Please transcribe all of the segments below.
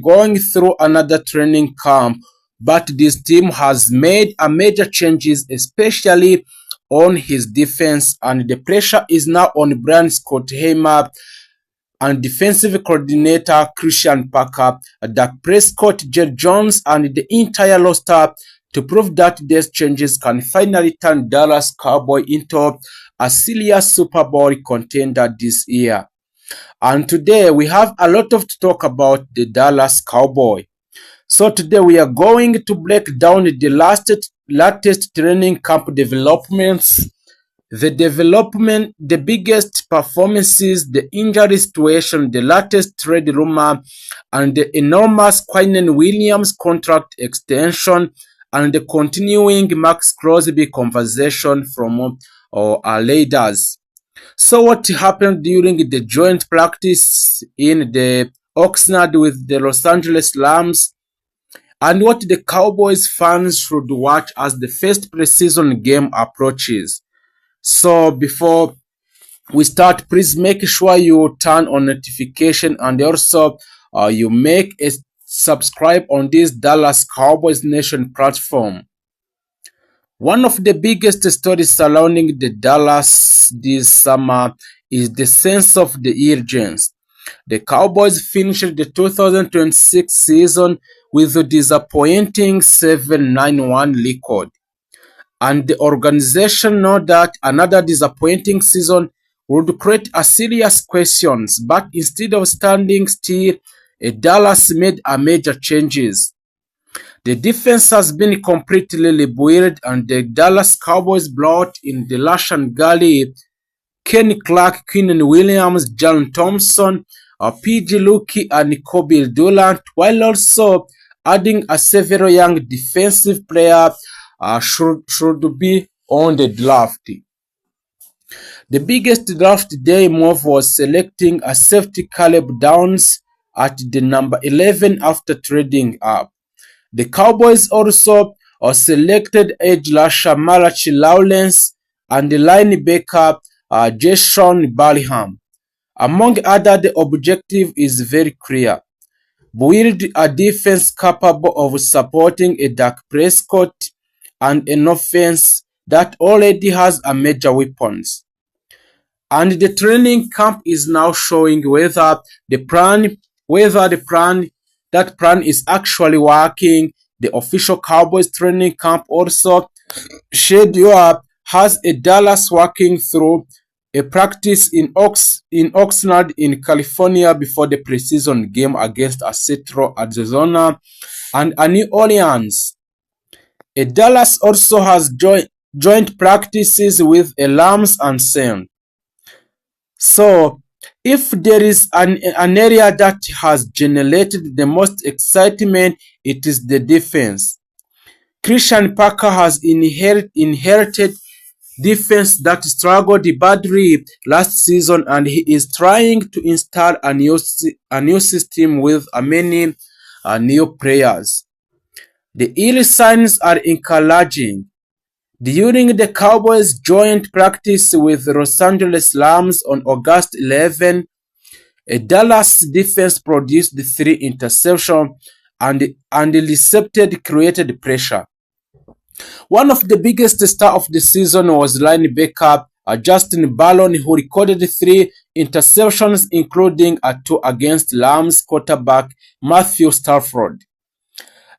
going through another training camp, but this team has made a major changes, especially on his defense, and the pressure is now on Brian Scott Heimer and defensive coordinator Christian Parker, Dak Prescott, Jerry Jones, and the entire roster to prove that these changes can finally turn Dallas Cowboys into a serious Super Bowl contender this year. And today we have a lot to talk about the Dallas Cowboys. So today we are going to break down the latest training camp developments, the biggest performances, the injury situation, the latest trade rumor, and the enormous Quinnen Williams contract extension, and the continuing Max Crosby conversation from our leaders. So what happened during the joint practice in the Oxnard with the Los Angeles Rams, and what the Cowboys fans should watch as the first preseason game approaches. So before we start, please make sure you turn on notification and also you make a subscribe on this Dallas Cowboys Nation platform. One of the biggest stories surrounding the Dallas this summer is the sense of the urgency. The Cowboys finished the 2026 season with a disappointing 7-9-1 record, and the organization know that another disappointing season would create a serious questions, but instead of standing still, Dallas made a major changes. The defense has been completely rebuilt, and the Dallas Cowboys brought in the Rashan Gary, Kenny Clark, Quinnen Williams, John Thompson, PG Luki, and Kobe Durant, while also adding a several young defensive players should be on the draft. The biggest draft day move was selecting a safety Caleb Downs at the number 11 after trading up. The Cowboys also selected edge rusher Malachi Lawrence and the linebacker Jason Barham. Among others, the objective is very clear: build a defense capable of supporting a Dak Prescott and an offense that already has a major weapons. And the training camp is now showing whether that plan is actually working. The official Cowboys training camp also schedule has a Dallas working through a practice in Oxnard in California before the preseason game against Central Arizona and New Orleans. Dallas also has joint practices with Rams and Saints. So, if there is an area that has generated the most excitement, it is the defense. Christian Parker has inherited defense that struggled badly last season, and he is trying to install a new system with many new players. The early signs are encouraging. During the Cowboys' joint practice with the Los Angeles Rams on August 11, a Dallas defense produced 3 interceptions and intercepted created pressure. One of the biggest stars of the season was linebacker Justin Ballon, who recorded 3 interceptions, including a 2 against Rams quarterback Matthew Stafford.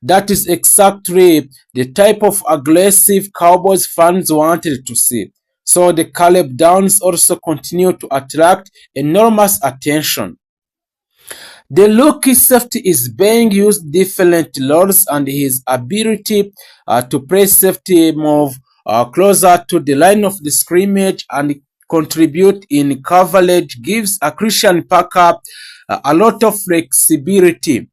That is exactly the type of aggressive Cowboys fans wanted to see. So the Caleb Downs also continue to attract enormous attention. The rookie safety is being used different roles, and his ability to play safety move closer to the line of the scrimmage and contribute in coverage gives a Christian Parker a lot of flexibility.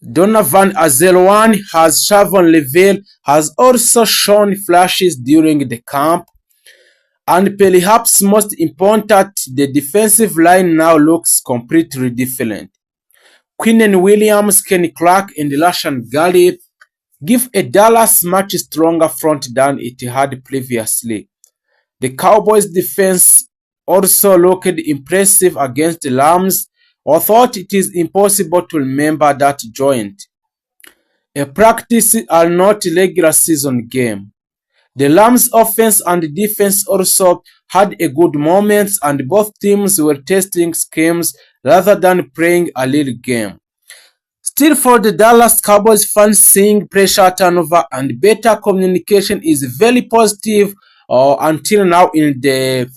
Donovan Azelwan has Shavon Leveille has also shown flashes during the camp, and perhaps most important, the defensive line now looks completely different. Quinnen Williams, Kenny Clark, and Rashan Gary give a Dallas much stronger front than it had previously. The Cowboys defense also looked impressive against the Rams, or thought it is impossible to remember that joint. A practice are not regular season game. The Rams offense and defense also had a good moments and both teams were testing schemes rather than playing a real game. Still for the Dallas Cowboys fans, seeing pressure turnover and better communication is very positive until now in the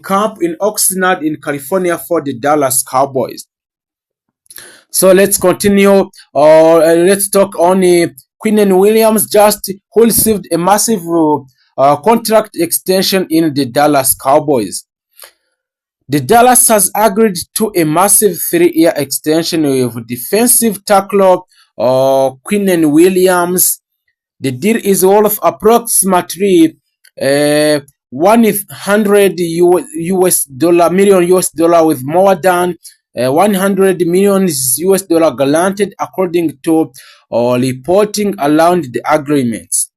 camp in Oxnard in California for the Dallas Cowboys. So let's continue. Let's talk on Quinn Williams, just who received a massive contract extension in the Dallas Cowboys. The Dallas has agreed to a massive 3-year extension with defensive tackle Quinn Williams. The deal is worth approximately 100 million US dollar with more than 100 million US dollar guaranteed according to reporting around the agreements.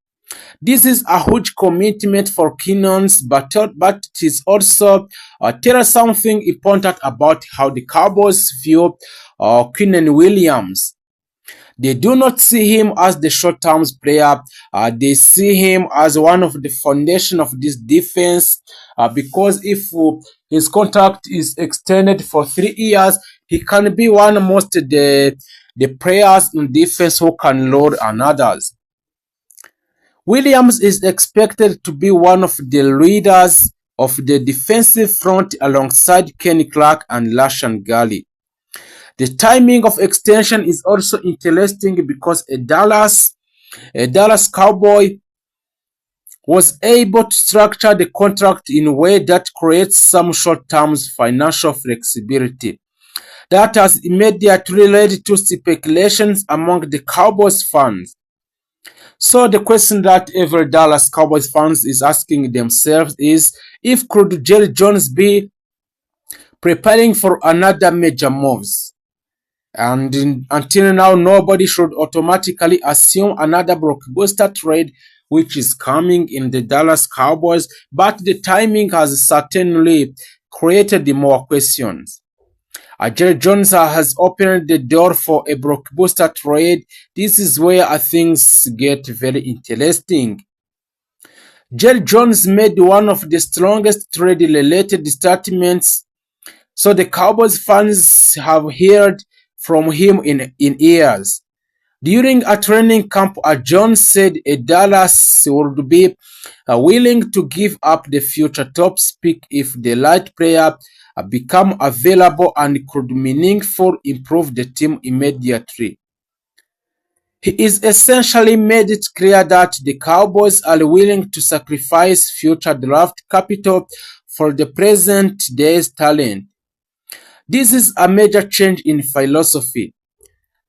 This is a huge commitment for Keenans, but it is also tells something important about how the Cowboys view Quinn Williams. They do not see him as the short-term player. They see him as one of the foundation of this defense. Because if his contract is extended for 3 years, he can be one of most the players in defense who can load on others. Williams is expected to be one of the leaders of the defensive front alongside Kenny Clark and Lashan Gally. The timing of extension is also interesting because a Dallas Cowboy was able to structure the contract in a way that creates some short-term financial flexibility. That has immediately led to speculations among the Cowboys fans. So the question that every Dallas Cowboys fans is asking themselves is, if could Jerry Jones be preparing for another major moves? And until now, nobody should automatically assume another blockbuster trade which is coming in the Dallas Cowboys, but the timing has certainly created more questions. Jerry Jones has opened the door for a blockbuster trade. This is where things get very interesting. Jerry Jones made one of the strongest trade-related statements, so the Cowboys fans have heard from him in years. During a training camp, Jones said Dallas would be willing to give up the future top pick if the right player become available and could meaningfully improve the team immediately. He is essentially made it clear that the Cowboys are willing to sacrifice future draft capital for the present day's talent. This is a major change in philosophy.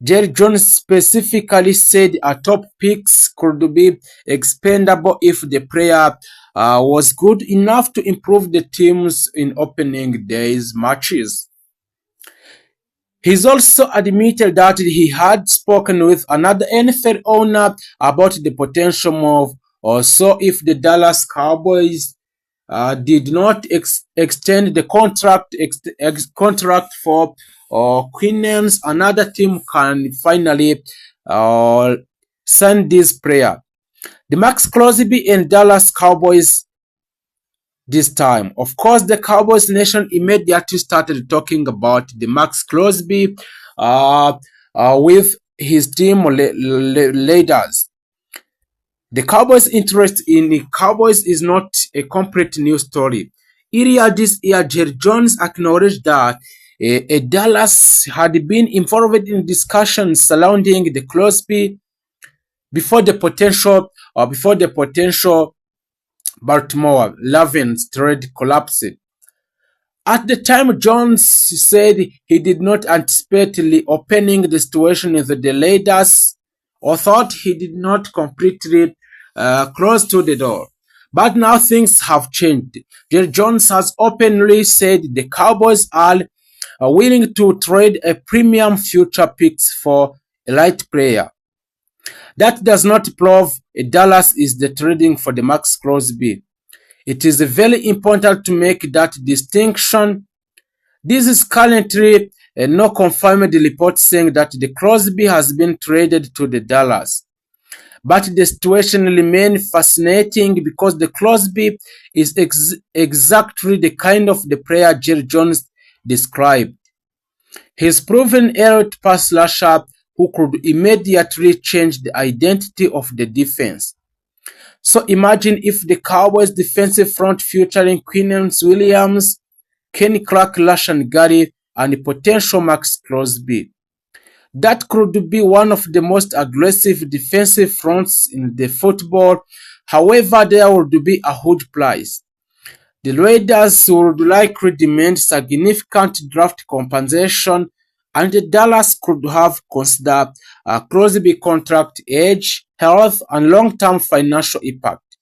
Jerry Jones specifically said top picks could be expendable if the player was good enough to improve the teams in opening day's matches. He's also admitted that he had spoken with another NFL owner about the potential move, so if the Dallas Cowboys did not extend the contract for Queenans, another team can finally sign this player. The Max Crosby and Dallas Cowboys this time. Of course, the Cowboys nation immediately started talking about the Max Crosby with his team leaders. The Cowboys' interest in the Cowboys is not a complete new story. Earlier this year, Jerry Jones acknowledged that Dallas had been involved in discussions surrounding the Crosby before the potential Baltimore Ravens trade collapsed. At the time, Jones said he did not anticipate reopening the situation with the Raiders, or thought he did not completely close to the door. But now things have changed. Jerry Jones has openly said the Cowboys are willing to trade a premium future picks for a right player. That does not prove Dallas is the trading for the Max Crosby. It is very important to make that distinction. This is currently no confirmed report saying that the Crosby has been traded to the Dallas. But the situation remains fascinating because the Crosby is exactly the kind of the player Jerry Jones described. He's proven elite pass rusher who could immediately change the identity of the defense. So imagine if the Cowboys defensive front featuring Quinnen Williams, Kenny Clark, Lashan Gary, and potential Max Crosby. That could be one of the most aggressive defensive fronts in the football. However, there would be a huge price. The Raiders would likely demand significant draft compensation, and the Dallas could have considered a Crosby contract age, health, and long-term financial impact.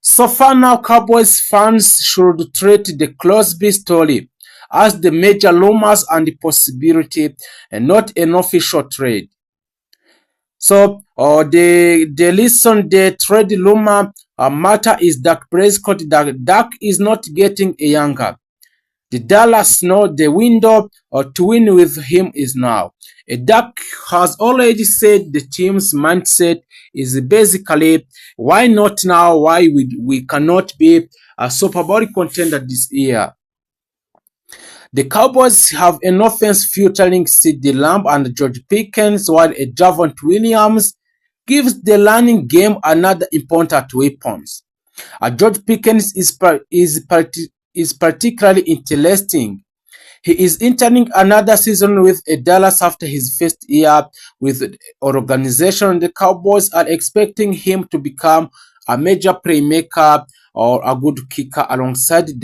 So far now, Cowboys fans should treat the Crosby story as the major rumors and the possibility and not an official trade. So the reason the trade rumor matter is Dak Prescott. Dak is not getting younger. The Dallas know the window to win with him is now. Dak has already said the team's mindset is basically why not now? Why we cannot be a Super Bowl contender this year? The Cowboys have an offense featuring CeeDee Lamb and George Pickens, while a Javonte Williams gives the running game another important weapon. George Pickens is particularly interesting. He is entering another season with a Dallas after his first year with the organization. The Cowboys are expecting him to become a major playmaker or a good kicker alongside